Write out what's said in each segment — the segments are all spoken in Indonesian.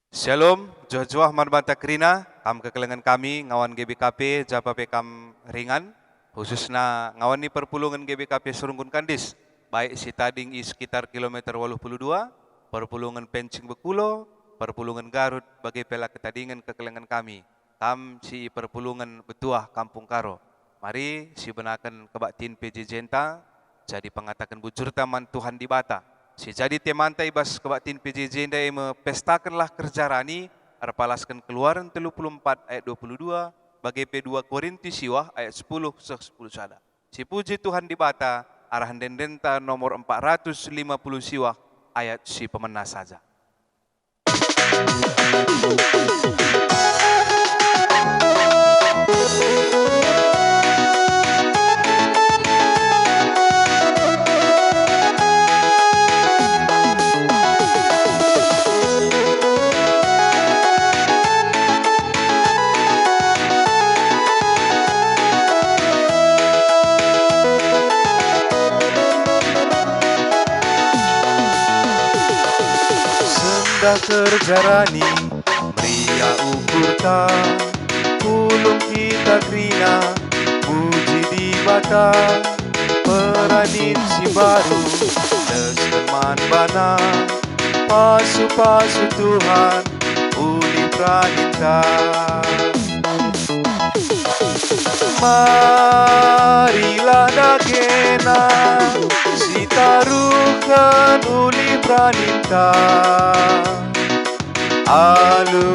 Shalom, Jojoah Marbanta Krina, kam kekelengan kami, ngawan GBKP, Japa Pekam Ringan, khususnya ngawan ni perpulungan GBKP Serunggun Kandis, baik si tading i sekitar kilometer 82, perpulungan Pencing Bekulo, perpulungan Garut, bagi pela ketadingan kekelengan kami, kam si perpulungan Betuah Kampung Karo. Mari si benakan kebaktin PJ Jenta, jadi pengatakan bujur taman Tuhan di Bata. Si jadi temantai bas kebaktin PJJ ndai pestakanlah kerja rani arpalaskan keluaran 34 ayat 22 bagi P2 Korintus siwah ayat 10 10 sada. Si puji Tuhan di Bata arahan dendenta nomor 450 siwah ayat si pemenang saja. Kerja rani meriah ukurta pulung kita krina puji di Bata peranin si baru teman bana pasu-pasu Tuhan uli praninta marilah dagena si taruhkan uli praninta alu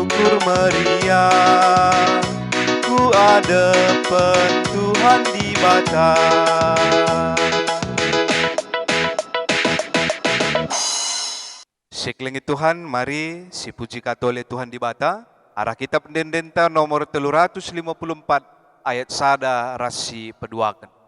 ukur meriah ku ada Tuhan di Bata. Seklengi Tuhan, mari si puji katole Tuhan di Bata arah kitab dendenta nomor 354 ayat sada rasi peduakan.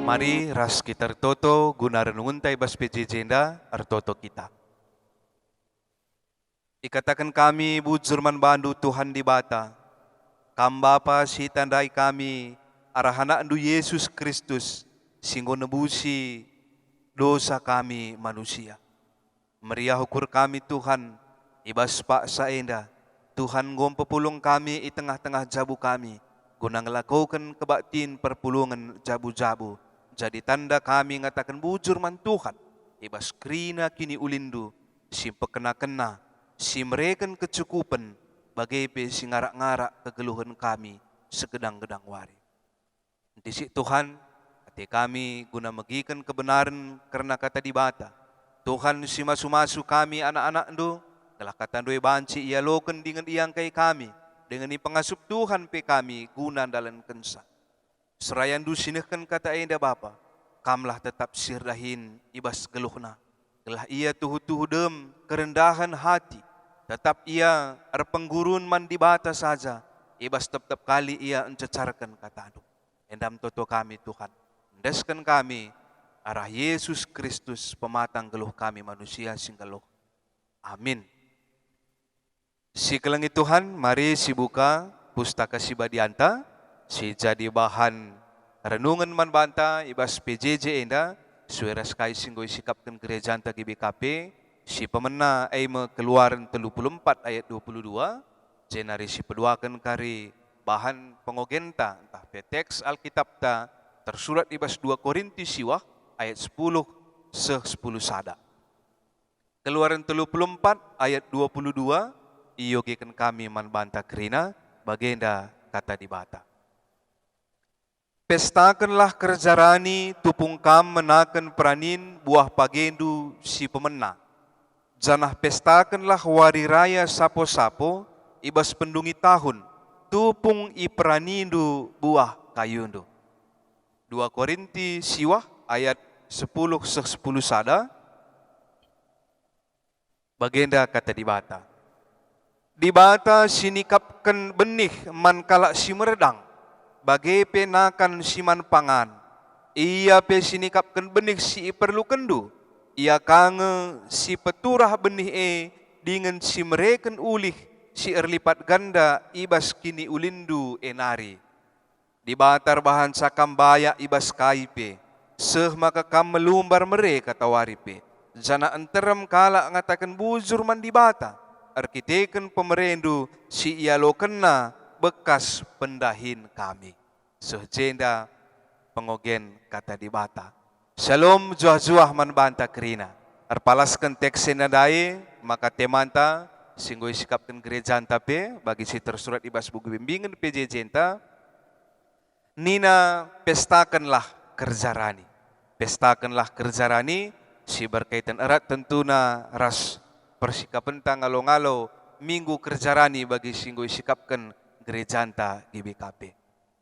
Mari ras kita toto guna renunguntai bas PJ Jenda artoto kita. Ikatakan kami bujurman bandu Tuhan di Bata. Kam Bapa si tandai kami arahana andu Yesus Kristus singgo nebusi dosa kami manusia. Meriah ukur kami Tuhan, ibas paksa enda, Tuhan ngom pepulung kami di tengah-tengah jabu kami, guna ngelakukan kebaktin perpulungan jabu-jabu, jadi tanda kami ngatakan bujur man Tuhan, ibas krina kini ulindu, si pekena-kena, si mereken kecukupan, bagai si ngarak-ngarak kegeluhan kami, segedang-gedang wari. Disi Tuhan, hati kami guna megikan kebenaran karena kata dibata, Tuhan si masu-masu kami anak-anak ndo, telah kata doi banci ia loken dengan iang kai kami, dengan i pengasup Tuhan pe kami guna dalam kensa. Serayan du sinehkan kata enda Bapa, kamlah tetap sirdahin ibas geluhna, telah ia tuhu-tuhu dem kerendahan hati, tetap ia penggurun man dibata saja, ibas tetap kali ia encecarkan kata ndo. Endam toto kami Tuhan, endeskan kami, arah Yesus Kristus pematang geluh kami manusia sing geluh. Amin. Si kelengi Tuhan, mari si buka pustaka si Badianta, si jadi bahan renungan man banta ibas PJJ enda, suara skai singgoi sikapkan gereja anta GBKP, si pemena aima keluaran 34 ayat 22, jenari si peduakan kari bahan pengogenta, entah teks Alkitab ta, tersurat ibas 2 Korintus siwah, ayat 10 se-10 sada. Keluaran 34 ayat 22, iyogikan kami man banta kerina, bagenda kata dibata. Pestakanlah kerjarani tupung kam menakan peranin buah pagendu si pemena. Janah pestakanlah wari raya sapo-sapo, ibas pendungi tahun, tupung iperanindu buah kayundu. 2 Korintus siwah ayat 10 se-10 sada, bagenda kata dibata. Dibata sinikapkan benih man kalak si meredang, bagai penakan si man pangan. Ia pe sinikapkan benih si perlu kendu, ia kange si peturah benih dengan si mereken ulih si erlipat ganda ibas kini ulindu enari. Dibatar bahan sakam baya ibas kaipe, seh maka kam melumbar mereka tawaripe. Jana enterem kalak ngatakan bujur man dibata, arkiteken pemerendu si ia lo kena bekas pendahin kami. Sehjenda pengogen kata dibata. Shalom juah-juah man banta kerina. Arpalaskan teks senadai maka temanta singgoi sikapkan gereja antape bagi si tersurat ibas buku bimbingan PJJ enta. Nina pestakanlah kerjarani. Pestakanlah kerjarani si berkaitan erat tentuna ras persikapan ngalo-ngalo minggu kerjarani bagi singgoi sikapkan gereja anta GBKP.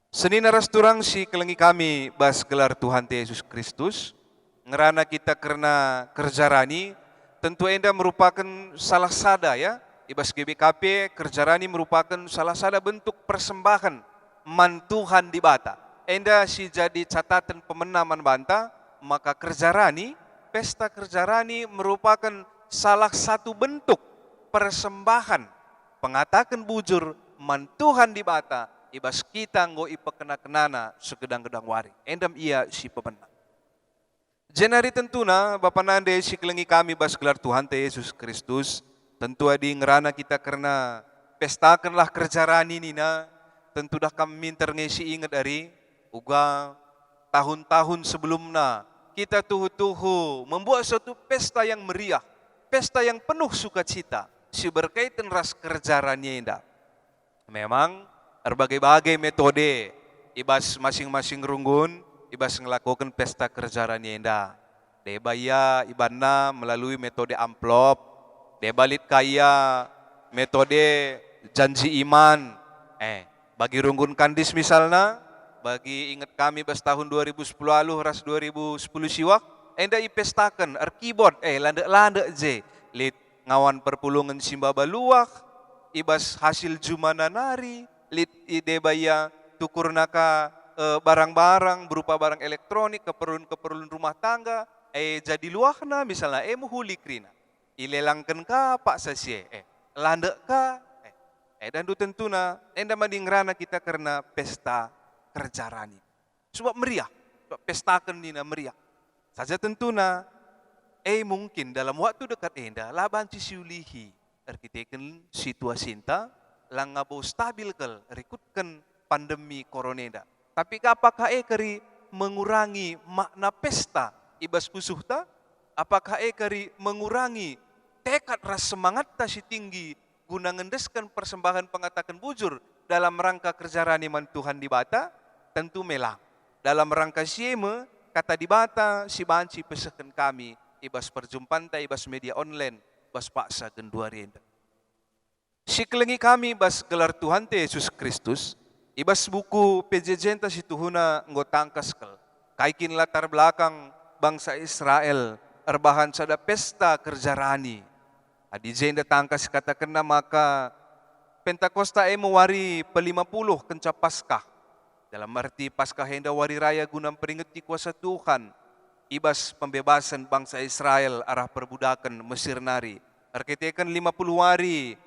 Senin ras turang si kelengi kami bas gelar Tuhan Yesus Kristus. Ngerana kita karena kerjarani tentu enda merupakan salah sada ya. Ibas GBKP kerjarani merupakan salah sada bentuk persembahan man Tuhan di bata. Enda si jadi catatan pemenaman banta, maka kerjarani, pesta kerjarani merupakan salah satu bentuk persembahan pengatakan bujur man Tuhan di bata, ibas kita ngo ipekena-kenana segedang-gedang wari. Endam ia si pemenang. Jenari tentuna Bapa nande si kelengi kami bas gelar Tuhan Yesus Kristus, tentu adi ngerana kita karena pestakanlah kerjarani nina, tentu dah kami minter ngesi ingat dari uga tahun-tahun sebelumnya kita tuhu-tuhu membuat suatu pesta yang meriah, pesta yang penuh sukacita, si berkaitan ras kerjarani indah. Memang berbagai-bagai metode ibas masing-masing runggun, ibas ngelakukan pesta kerjarani indah. Debaya ibana melalui metode amplop, debalit kaya metode janji iman. Bagi runggun kandis misalnya, bagi ingat kami bas tahun 2010 lalu ras 2010 siwak, enda ipestakan keyboard landek-landek je lit ngawan perpulungan simbaba luak, ibas hasil jumana nari, lit ide baya tukur naka barang-barang berupa barang elektronik, keperluan rumah tangga, jadi luakna misalnya muhuli krina, ilelangkan ka pak sasye, landek ka, dan du tentuna enda manding rana kita karena pesta kerjarani. Sebab meriah. pestakan nina meriah. Saja tentunya, mungkin dalam waktu dekat enda, laban siulihi, arkiteken situasi enta, lang ngabo stabil kel, rekutkan pandemi corona. Tapi apakah kari mengurangi makna pesta ibas kusuh ta? Apakah kari mengurangi tekad ras semangat ta si tinggi guna ngendeskan persembahan pengatakan bujur dalam rangka kerja raniman Tuhan di bata? Tentu melang. Dalam rangka sieme, kata di bata, si banci pesekan kami, ibas perjumpaan ta ibas media online, bas paksa gendua renda. Si kelengi kami bas gelar Tuhan te Yesus Kristus, ibas buku PJJ ta si Tuhuna ngotangkas kel. Kaikin latar belakang bangsa Israel, erbahan sada pesta kerja rani. Adi jenda tangkas katakan maka Pentakosta mewari pe-50 kenca Paskah. Dalam arti Paskah henda wari raya guna peringati kuasa Tuhan. Ibas pembebasan bangsa Israel arah perbudakan Mesir nari. Arkitekan 50 wari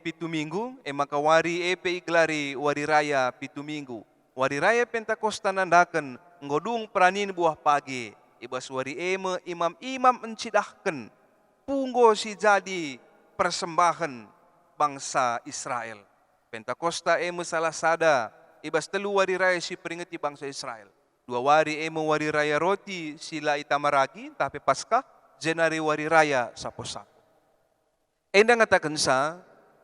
pitu minggu, maka wari iglari wari raya pitu minggu. Wari raya Pentakosta nandakan ngodung peranin buah pagi. Ibas wari imam-imam mencidahkan punggo si jadi persembahan bangsa Israel. Pentakosta salah sada, ibas telu wari raya si peringati bangsa Israel. 2 wari wari raya roti sila itamaragi, tapi Paskah jenari wari raya sapo-sapo. Enda ngatakan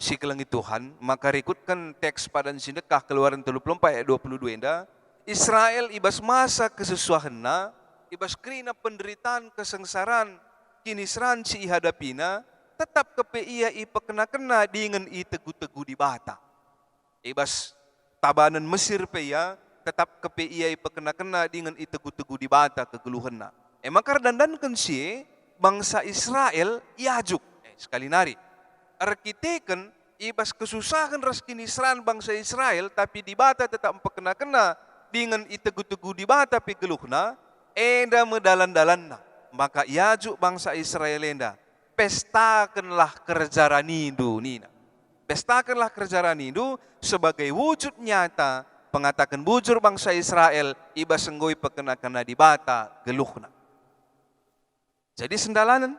si kelengi Tuhan, maka rekutkan teks padan sindekah Keluaran 34 ayat 22 enda, Israel ibas masa kesesuahanna, ibas krina penderitaan kesengsaraan, kinisran si ihadapina, tetap kepe ia ipekena-kena dengan tegu-tegu di bata. Ibas tabanan Mesir pe ya, tetap kepe ia ipekena-kena dengan tegu-tegu di bata kegeluhanna. Maka dandankan si bangsa Israel iajuk. Sekali nari. Arkiteken ibas kesusahan ras kinisran bangsa Israel, tapi di bata tetap mepekena-kena dengan tegu-tegu di bata pe geluhna, enda medalan-dalanna. Maka iajuk bangsa Israel enda. Pestakanlah kerja ranindu nina. Pestakanlah kerja ranindu sebagai wujud nyata pengatakan bujur bangsa Israel ibas senggoi pekena-kena di bata geluhna. Jadi sendalanan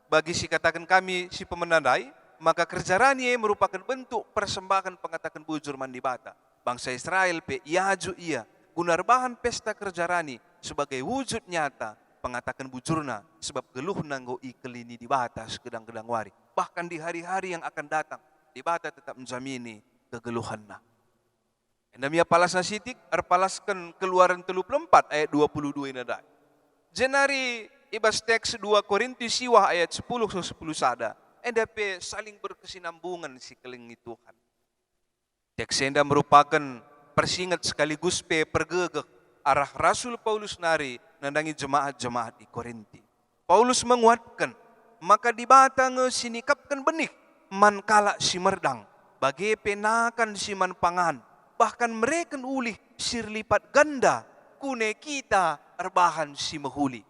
bagi si katakan kami si pemenandai, maka kerja rani merupakan bentuk persembahan pengatakan bujur mandi bata. Bangsa Israel pe iaju ia gunar bahan pesta kerja rani sebagai wujud nyata pengatakan bujurna sebab geluh nanggo ikelini di batas gedang-gedang wari. Bahkan di hari-hari yang akan datang, di bata tetap menjamini kegeluhanna. Endamia palasna sitik, erpalaskan Keluaran 34 ayat 22 inadai. Jenari ibas teks 2 Korintus siwah ayat 10-10 sada. Endape saling berkesinambungan si kelengi Tuhan. Teks enda merupakan persingat sekaligus pergegek arah Rasul Paulus nari nandangi jemaat-jemaat di Korinti. Paulus menguatkan, maka di bata sinikapkan benih, man kala si merdang, bagi penakan si man pangan, bahkan mereka ulih sir lipat ganda, kune kita erbahan si mehuli.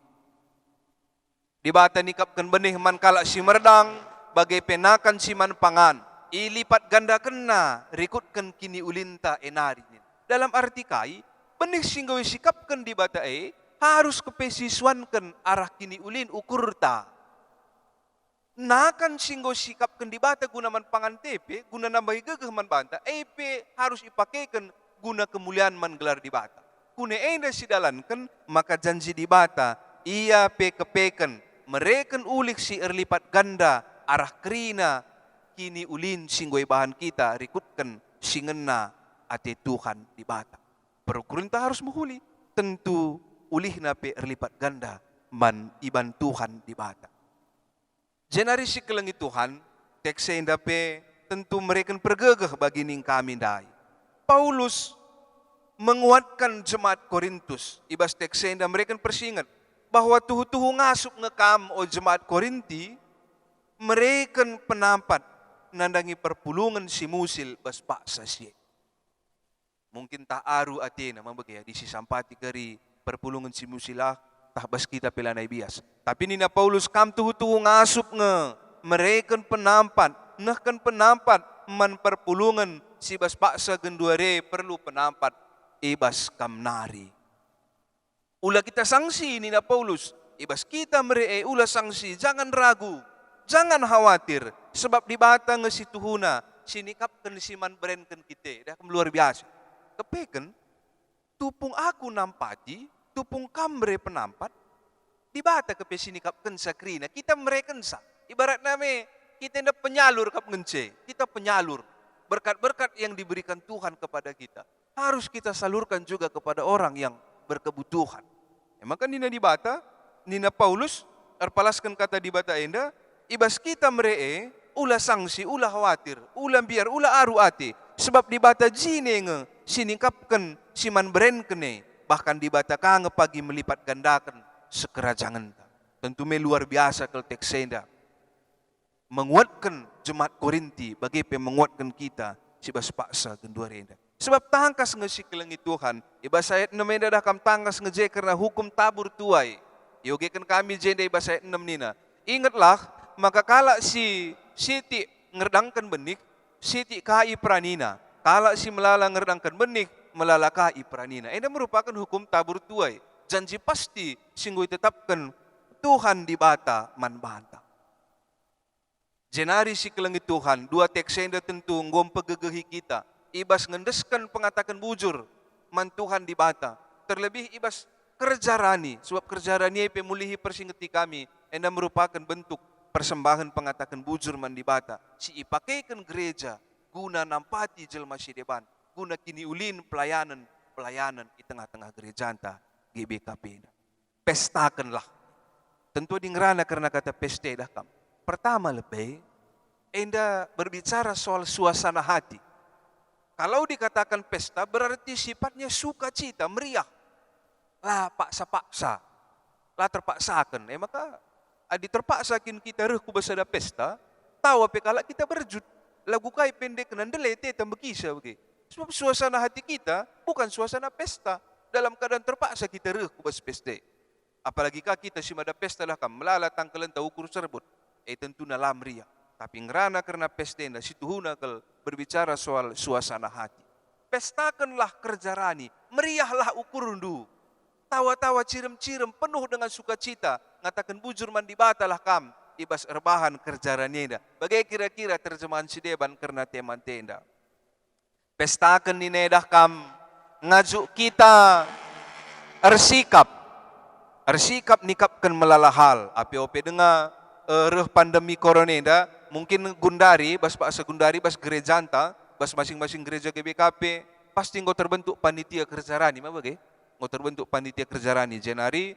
Di bata nikapkan benih man kala si merdang, bagi penakan si man pangan, ilipat ganda kena, rikutkan kini ulinta enari. Dalam arti kai, benih singgawi sikapkan di bata harus kepesiswankan arah kini ulin ukurta. Nakan singgo sikapkan di bata guna man pangan tepe, guna nambahi gegeh man banta, harus ipakaikan guna kemuliaan man gelar di bata. Kune enda sidalankan, maka janji di bata, ia kepekan, mereken ulik si erlipat ganda, arah kerina, kini ulin singgoi bahan kita, rikutkan singena ate Tuhan di bata. Perkurunta harus menghuli, tentu ulih nape erlipat ganda man iban Tuhan di bata. Jenari si kelengi Tuhan, tekse indape tentu mereka pergegeh bagi ning kami dai. Paulus menguatkan jemaat Korintus, ibas tekse indah mereka persingat bahwa tuhu-tuhu ngasuk ngekam o jemaat Korinti, mereka penampat nandangi perpulungan si musil bas paksa siye. Mungkin tak aru Athena membagi di si sampati keri perpulungan si musilah tah bas kita pelanai bias. Tapi nina Paulus kam tuhu-tuhu ngasup mereka penampat, nahkan penampat man perpulungan si bas paksa genduare perlu penampat ibas kam nari. Ulah kita sanksi Nina Paulus. Ibas kita meree ulah sanksi. Jangan ragu. Jangan khawatir. Sebab di bata ngesi tuhuna. Sinikapkan siman berenken kita. Dah luar biasa. Kepeken. Tupung aku nampati. Tupung kamre penampat. Di bata kepe sinikapkan sakrina. Kita mereken sa. Ibarat name. Kita hendak penyalur kap ngence. Kita penyalur. Berkat-berkat yang diberikan Tuhan kepada kita. Harus kita salurkan juga kepada orang yang berkebutuhan. Emang kan Nina di bata, Nina Paulus, arpalaskan kata di bata enda, ibas kita meree, ulah sanksi, ulah khawatir, ulah biar, ulah aru ati. Sebab di bata jine nge, siningkapkan siman beren kene, bahkan di bata kange pagi melipat gandakan sekerajangan. Tentu luar biasa kel teksenda. Menguatkan jemaat Korinti, bagi menguatkan kita, sibas paksa kendua renda. Sebab tangkas ngesi kelengi Tuhan. Ibas ayat 6 enda dah kam tangkas ngeje karena hukum tabur tuai. Yogekan kami jenda ibas ayat 6 nina. Ingatlah, maka kala si Siti ngerdangkan benik, Siti kai pranina. Kala si melala ngerdangkan benik, melala kai pranina. Enda merupakan hukum tabur tuai. Janji pasti singguh tetapkan Tuhan di bata man banta. Jenari si kelengi Tuhan, dua teks enda tentu ngom pegegehi kita. Ibas ngendeskan pengatakan bujur man Tuhan di bata. Terlebih ibas kerja rani. Sebab kerja rani pemulihi persingeti kami. Enda merupakan bentuk persembahan pengatakan bujur man di bata. Si ipakaikan gereja guna nampati jelma si deban. Guna kini ulin pelayanan di tengah-tengah gereja anta GBKP. Pestakanlah. Tentu di ngerana karena kata pesta dah kam. Pertama lebih, enda berbicara soal suasana hati. Kalau dikatakan pesta berarti sifatnya sukacita, meriah. Lah paksa-paksa, lah terpaksakan. Maka adi terpaksakin kita reh kubasada pesta, tahu apa kalau kita berjut. Lagu kai pendek nan delete tambekisa bagi. Sebab suasana hati kita bukan suasana pesta. Dalam keadaan terpaksa kita reh kubas pesta. Apalagi kita si mada pesta lah kam melala tangkelan tahu ukur serbut. Tentu na lamria. Tapi ngerana karena pestenda, situhuna kel berbicara soal suasana hati. Pestakanlah kerja rani, meriahlah ukurundu. Tawa-tawa cirem-cirem penuh dengan sukacita. Ngatakan bujur mandi batalah kam, ibas erbahan kerja rani. Bagai kira-kira terjemahan si deban karena teman tenda. Pestakan ni nedah kam, ngajuk kita ersikap nikapkan melalahal. Api-opi dengar, reh pandemi corona enda mungkin gundari bas paksa gundari bas gereja anta bas masing-masing gereja GBKP pasti ngau terbentuk panitia kerja rani mah bagai ngau terbentuk panitia kerja rani jenari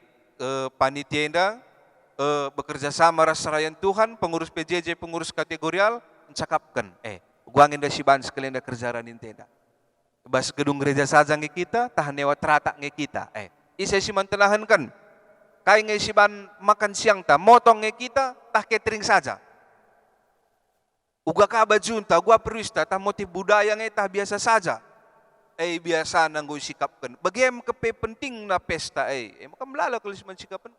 panitia enda bekerja sama rasarayan Tuhan pengurus PJJ pengurus kategorial mencakapkan guang enda si ban sekalian enda kerja rani tenda bas gedung gereja saja nge kita tahan newa teratak nge kita isai si mantelahan kan. Kaya ngisiban makan siang ta, motong kita, tah catering saja. Uga ka bajunta, gua perwista, tah motif budaya tah biasa saja. Biasa nang gua sikapkan. Bagaimana kepe penting na pesta maka melala kalau siman sikapan.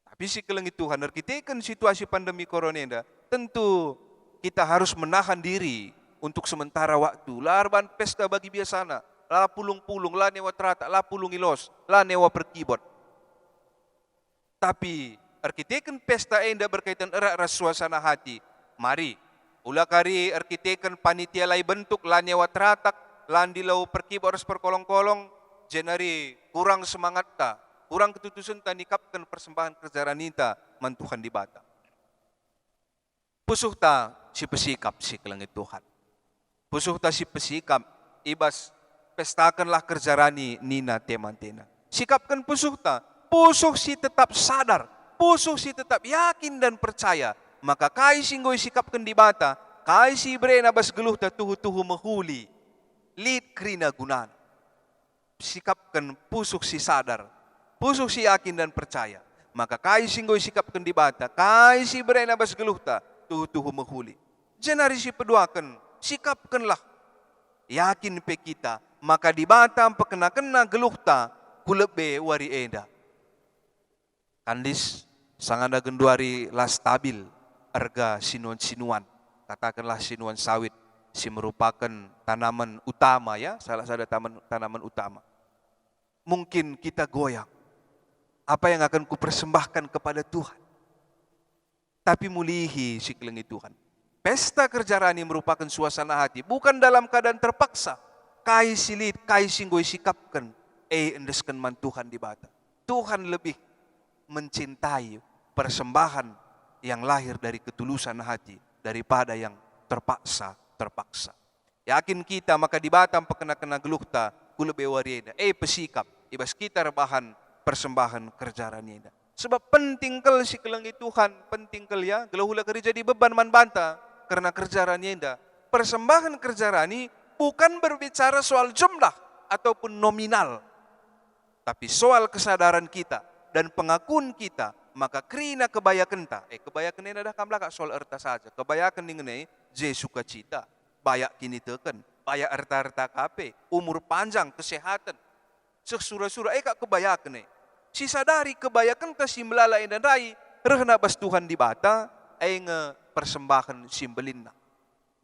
Tapi si kelengi Tuhan, arkitekan situasi pandemi corona enda, tentu kita harus menahan diri untuk sementara waktu. Larban pesta bagi biasana, la pulung-pulung, la newa terata, la pulung ilos, la newa perkibot. Tapi arkitekan pesta enda berkaitan erat ras suasana hati. Mari, ulah kari arkitekan panitia lai bentuk lan nyewa teratak, lan dilau perkibor perkolong-kolong, jenari kurang semangat ta, kurang ketutusan ta nikapkan persembahan kerja ranita mantuhan di bata. Pusuh ta si pesikap si kelangit Tuhan. Pusuh ta si pesikap, ibas pestakanlah kerja rani nina temantena. Sikapkan pusuh ta. Pusuh si tetap sadar, pusuh si tetap yakin dan percaya. Maka kai singgoy sikapkan di bata, kai si brena bas geluh ta tuhu-tuhu mahuli. Lid krina gunan. Sikapkan pusuh si sadar, pusuh si yakin dan percaya. Maka kai singgoy sikapkan di bata, kai si brena bas geluh ta tuhu-tuhu mahuli. Jenari si peduakan, sikapkanlah. Yakin pe kita, maka di bata pekena-kena geluh ta kulebe wari enda. Kandis sanganda genduari la stabil harga sinuan-sinuan. Katakanlah sinuan sawit si merupakan tanaman utama ya, salah satu tanaman utama. mungkin kita goyang. Apa yang akan kupersembahkan kepada Tuhan? Tapi mulihi si kelengi Tuhan. Pesta kerjarani merupakan suasana hati, bukan dalam keadaan terpaksa. Kai silit, kai singgoi sikapkan, endeskan man Tuhan di bata. Tuhan lebih mencintai persembahan yang lahir dari ketulusan hati daripada yang terpaksa. Yakin kita maka di batam pekena-kena gelukta kulebe warieda. Pesikap, ibas kita rebahan persembahan kerjarani. Sebab penting kel si kelengi Tuhan, penting kel ya, gelahula kerja di beban man banta karena kerjarani enda. Persembahan kerjarani bukan berbicara soal jumlah ataupun nominal, tapi soal kesadaran kita dan pengakuan kita. Maka krina kebayakan ta, kebayakan ini dah kamla soal erta saja. Kebayakan ini je sukacita, bayak kini teken, bayak erta kape, umur panjang, kesehatan, sesurah-surah kak kebayakan si sadari kebayakan ta si melalai dan rai, rehna bas Tuhan di bata, nge persembahan simbelina.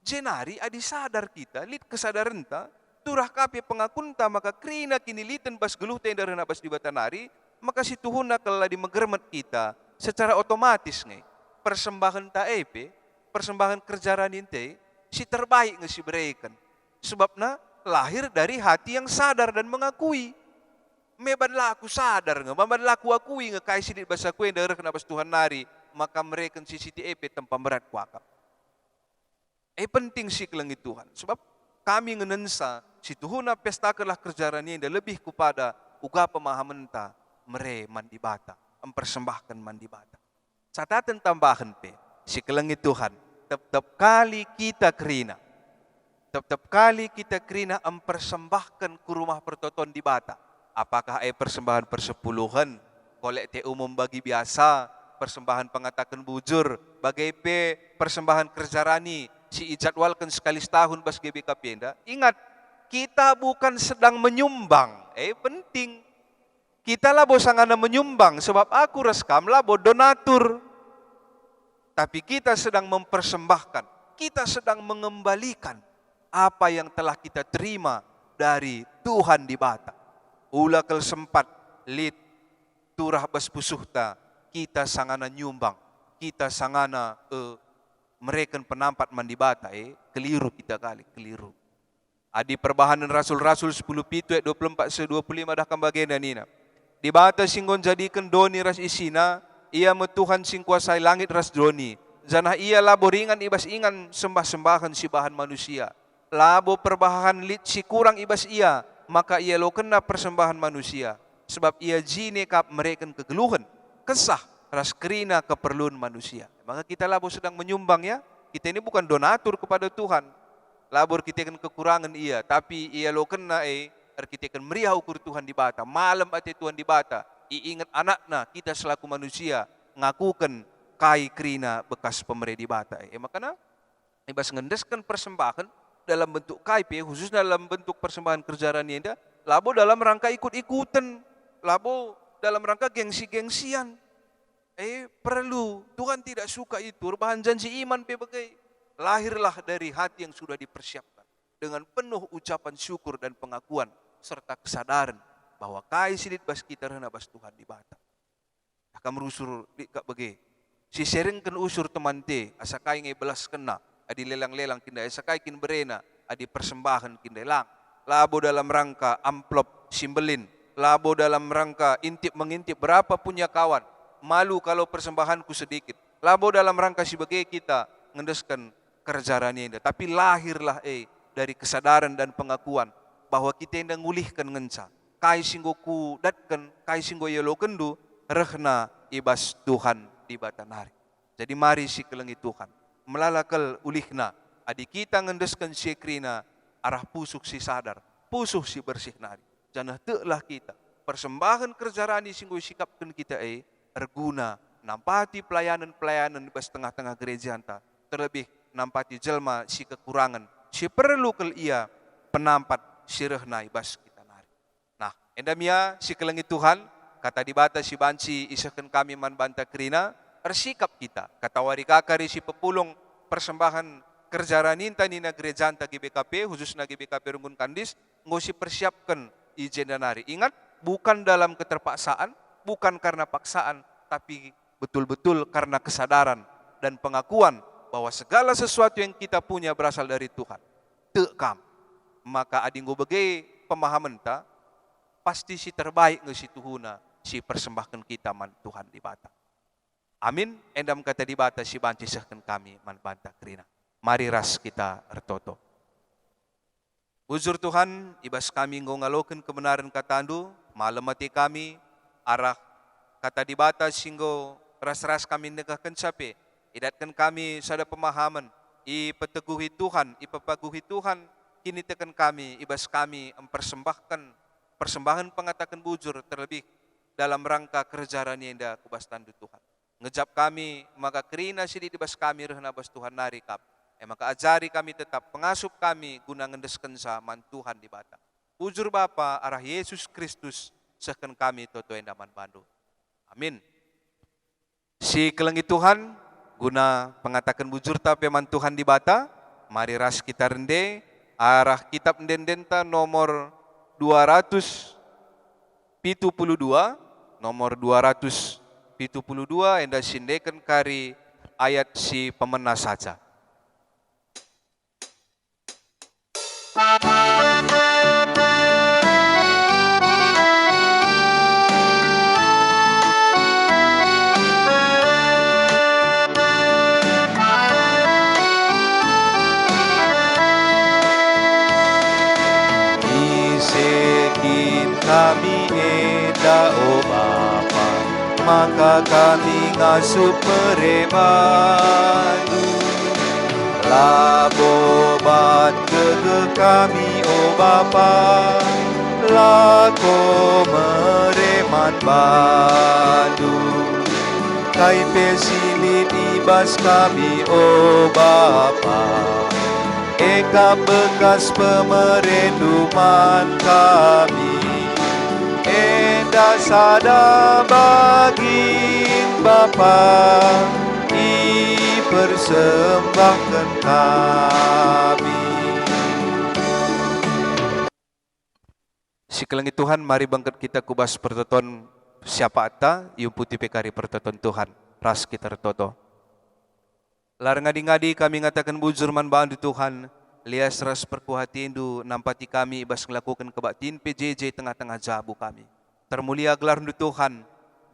Jenari adi sadar kita, lit kesadaran ta, turah kape pengakuan ta, maka krina kini litan bas geluh ta yang rehna bas di bata nari, maka si Tuhan kalau di megermet kita secara otomatis nih persembahan ta persembahan kerjaan inte si terbaik nge si berikan sebabnya lahir dari hati yang sadar dan mengakui mebanlah aku sadar nge mebanlah aku akui nge kai sidit bahasa kue dari kenapa Tuhan nari maka mereka si siti tempat berat kuakap penting si kelengi Tuhan sebab kami ngenensa si Tuhan pestakanlah kerjaan ini lebih kepada uga pemahaman ta mere mandi bata, mempersembahkan mandi bata. Catatan tambahan si kelengi Tuhan, tetap kali kita kerina mempersembahkan ke rumah pertoton di bata. Apakah persembahan persepuluhan, kolekte umum bagi biasa, persembahan pengatakan bujur, bagai persembahan kerjarani, si ijadwalkan sekali setahun bas GBKP enda. Ingat, kita bukan sedang menyumbang, penting. Kita labo sangana menyumbang sebab aku reskam labo donatur. Tapi kita sedang mempersembahkan, kita sedang mengembalikan apa yang telah kita terima dari Tuhan di bata. Ula kel sempat lit turah bas pusuhta, kita sangana nyumbang, kita sangana mereken penampat mandi bata keliru kita kali, keliru. Adi perbahanan rasul-rasul 10 pitu 24 25 dah kambagena nina. Di bata singgon jadikan doni ras isina, ia metuhan sing kuasai langit ras doni. Janah ia labo ringan ibas ingan sembah-sembahan si bahan manusia. Labo perbahan lit si kurang ibas ia, maka ia lo kena persembahan manusia. Sebab ia jine kap mereka kegeluhan, kesah ras kerina keperluan manusia. Maka kita labo sedang menyumbang ya. Kita ini bukan donatur kepada Tuhan. Labor kita kan kekurangan ia, tapi ia lo kena kita akan meriah ukur Tuhan di bata. Malam ati Tuhan di bata. Iingat anakna kita selaku manusia ngakukan kai krina bekas pemerintah di bata. Makanya ibas ngendeskan persembahan dalam bentuk kai khususnya dalam bentuk persembahan kerjaan ini labo dalam rangka ikut-ikutan, labo dalam rangka gengsi-gengsian. Perlu Tuhan tidak suka itu. Bahan janji iman bagai lahirlah dari hati yang sudah dipersiapkan dengan penuh ucapan syukur dan pengakuan serta kesadaran bahwa kai sidit bas kita rena bas Tuhan di bata. Akan merusur di kak bagi. Si seringkan usur teman te, asa kai ngai belas kena, adi lelang-lelang kindai, asa kai kin berena, adi persembahan kindai lang. Labo dalam rangka amplop simbelin, labo dalam rangka intip mengintip berapa punya kawan. Malu kalau persembahanku sedikit. Labo dalam rangka sebagai kita ngendeskan kerjaannya, tapi lahirlah dari kesadaran dan pengakuan bahwa kita yang ngulihkan ngenca. Kai singgoku datkan, kai singgo yelo kendu, rehna ibas Tuhan di batanari. Jadi mari si kelengi Tuhan, melalakal ulihna, adi kita ngendeskan si krina, arah pusuk si sadar, pusuk si bersih nari. Jangan telah kita, persembahan kerjarani singgo sikapkan kita erguna, nampati pelayanan-pelayanan bas tengah-tengah gereja anta, terlebih nampati jelma si kekurangan, si perlu kel ia penampat sireh bas kita nari. Nah, endamia si kelengi Tuhan, kata di bata si banci isakan kami man banta krina, ersikap kita, kata wari kakari si pepulung persembahan kerjaraninta nina gerejanta GBKP, khususnya GBKP Runggun Kandis, ngosi persiapkan ijen dan nari. Ingat, bukan dalam keterpaksaan, bukan karena paksaan, tapi betul-betul karena kesadaran dan pengakuan bahwa segala sesuatu yang kita punya berasal dari Tuhan. Tekam. Maka adinggo bagai pemahaman ta, pasti si terbaik ngesi Tuhuna, si persembahkan kita man Tuhan di bata. Amin. Endam kata di bata si banci sahkan kami man banta kerina. Mari ras kita ertoto. Bujur Tuhan, ibas kami ngaloken kebenaran katandu, malam mati kami, arah kata di bata singgo ras-ras kami negahkan sape, idatkan kami sada pemahaman, ipeteguhi Tuhan, ipepaguhi Tuhan, kini tekan kami, ibas kami mempersembahkan persembahan pengatakan bujur terlebih dalam rangka kerjaan yang indah kubas tandu Tuhan. Ngejap kami, maka kerina sidi dibas kami rehna bas Tuhan narikap. Maka ajari kami tetap pengasup kami guna ngendesken saman Tuhan di bata. Bujur Bapa arah Yesus Kristus sehken kami toto endaman bandu. Amin. Si kelengi Tuhan guna pengatakan bujur tapi man Tuhan di bata. Mari ras kita rende arah kitab ndendenta nomor 272 nomor 272 enda sindekan kari ayat si pemena saja. Kami eda o Bapa, maka kami ngasup merebadu. Laboban gege kami o Bapa, lako mereman badu. Kai pesili dibas kami o Bapa, eka bekas pemerenduman kami. Enda sada bagin Bapa, dipersembahkan kami. Si kelengi Tuhan, mari bangkit kita kubas pertoton siapa ata, iu putih pekari pertoton Tuhan, ras kita retoto. Lar ngadi-ngadi kami ngatakan bujur man bandu Tuhan, lias ras perkuhatindu nampati kami ibas ngelakukan kebaktiin PJJ tengah-tengah jabu kami. Termulia gelar Tuhan,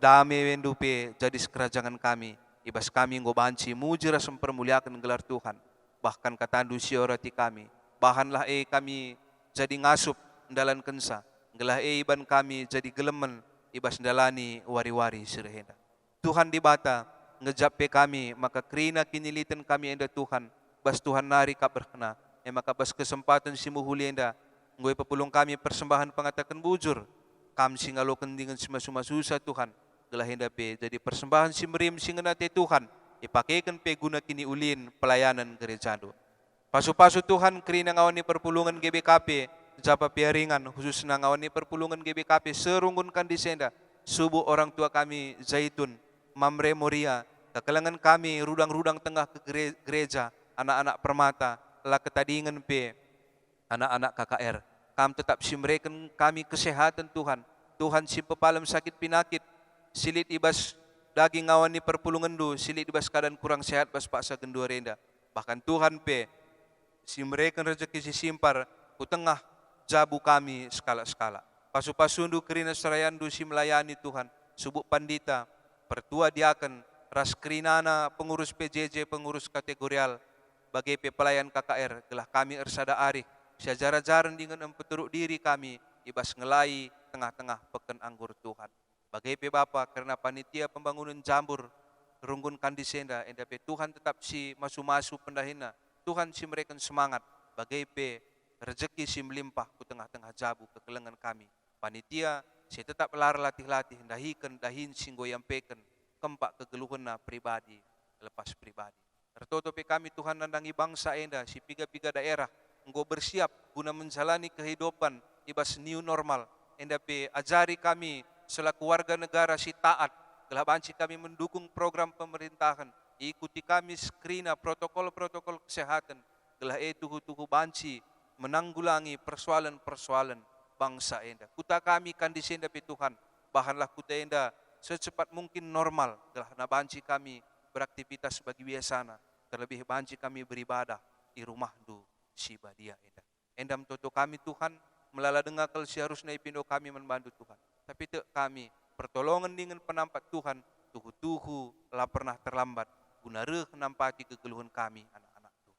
damai wendupe jadi kerajaan kami. Ibas kami ngobanci muji ras mempermuliakan gelar Tuhan. Bahkan katandu siorati kami. Bahanlah kami jadi ngasup ndalan kensa. Gelah iban kami jadi gelemen ibas ndalani wari-wari sirhenda. Tuhan di bata ngejap kami maka krina kinilitan kami enda Tuhan. Bas Tuhan nari kap berkena. Maka bas kesempatan si muhuli enda. Ngoy pepulung kami persembahan pengatakan bujur. Kami singalokan dengan semua susah Tuhan. Gelah henda pe jadi persembahan si merim singenate Tuhan. Ipakaikan pe guna kini ulin pelayanan gerejado. Pasu-pasu Tuhan kerina ngawani perpulungan GBKP. Japa piaringan khusus na ngawani perpulungan GBKP. Serunggunkan di senda. Subuh orang tua kami Zaitun. Mamre Moria. Kekelangan kami rudang-rudang tengah ke gereja. Anak-anak permata. Lah ketadingan pe. Anak-anak KKR. Kami tetap simreken kami kesehatan Tuhan. Tuhan si pepalam sakit pinakit. Silit ibas daging ngawani perpulungan du. Silit ibas keadaan kurang sehat bas paksa gendua renda. Bahkan Tuhan pe simreken rezeki si simpar. Kutengah jabu kami skala-skala. Pasu-pasundu kerina serayandu si melayani Tuhan. Subuk pandita. Pertua diaken. Ras kerinana pengurus PJJ, pengurus kategorial. Bagai pelayan KKR. Gelah kami ersada arih. Sejarah-jarang dengan empeturuk diri kami, ibas ngelai tengah-tengah peken anggur Tuhan. Bagai Bapa karena panitia pembangunan jambur, runggunkan di senda, endape Tuhan tetap si masu-masu pendahina. Tuhan si mereka semangat, bagai rezeki si melimpah ku tengah-tengah jabu kekelengan kami. Panitia si tetap lar latih-latih, dahin singgo yang peken, kempak kegeluhana pribadi, lepas pribadi. Tertotopi kami Tuhan nandangi bangsa enda, si piga-piga daerah, engkau bersiap guna menjalani kehidupan ibas new normal. Endape ajari kami selaku warga negara si taat. Gelah banci kami mendukung program pemerintahan. Ikuti kami skrina protokol-protokol kesehatan. Gelah tuhu-tuhu banci menanggulangi persoalan-persoalan. bangsa enda. Kuta kami kan di senda pi Tuhan, bahanlah kuta enda secepat mungkin normal, telah na banci kami beraktivitas bagi biasana, terlebih banci kami beribadah di rumah du si badia enda. Endam toto kami Tuhan, melala dengar kalau seharusnya ipindo kami membantu Tuhan. Tapi te kami pertolongan dengan penampat Tuhan, tuhu-tuhu lah pernah terlambat, guna nampati kegeluhan kami anak-anak tu.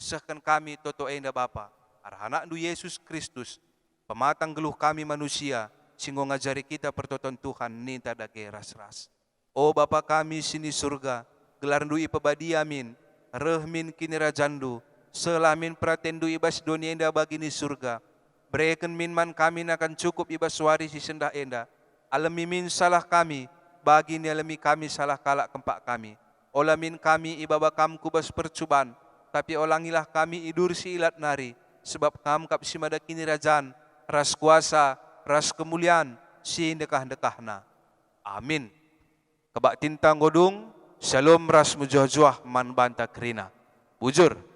Sahkan kami toto enda Bapa, arah anak du Yesus Kristus, pematang geluh kami manusia, singgo ngajari kita pertoton Tuhan ninta dage ras-ras. O Bapa kami sini surga, gelar du ipabadiamin, rehmin kini rajandu, selamin pratendu ibas dunia enda bagini surga. Bereken minman kami akan cukup ibas wari si sendah enda. Alami min salah kami, bagi ni alami kami salah kalak kempak kami. Olamin kami ibaba kam kubas percuban, tapi olangilah kami idur si ilat nari, sebab kam kap si mada kini rajan, ras kuasa, ras kemuliaan, si dekah-dekahna. Amin. Kebak tintang godung, shalom ras mujuh-juah man banta kerina. Bujur.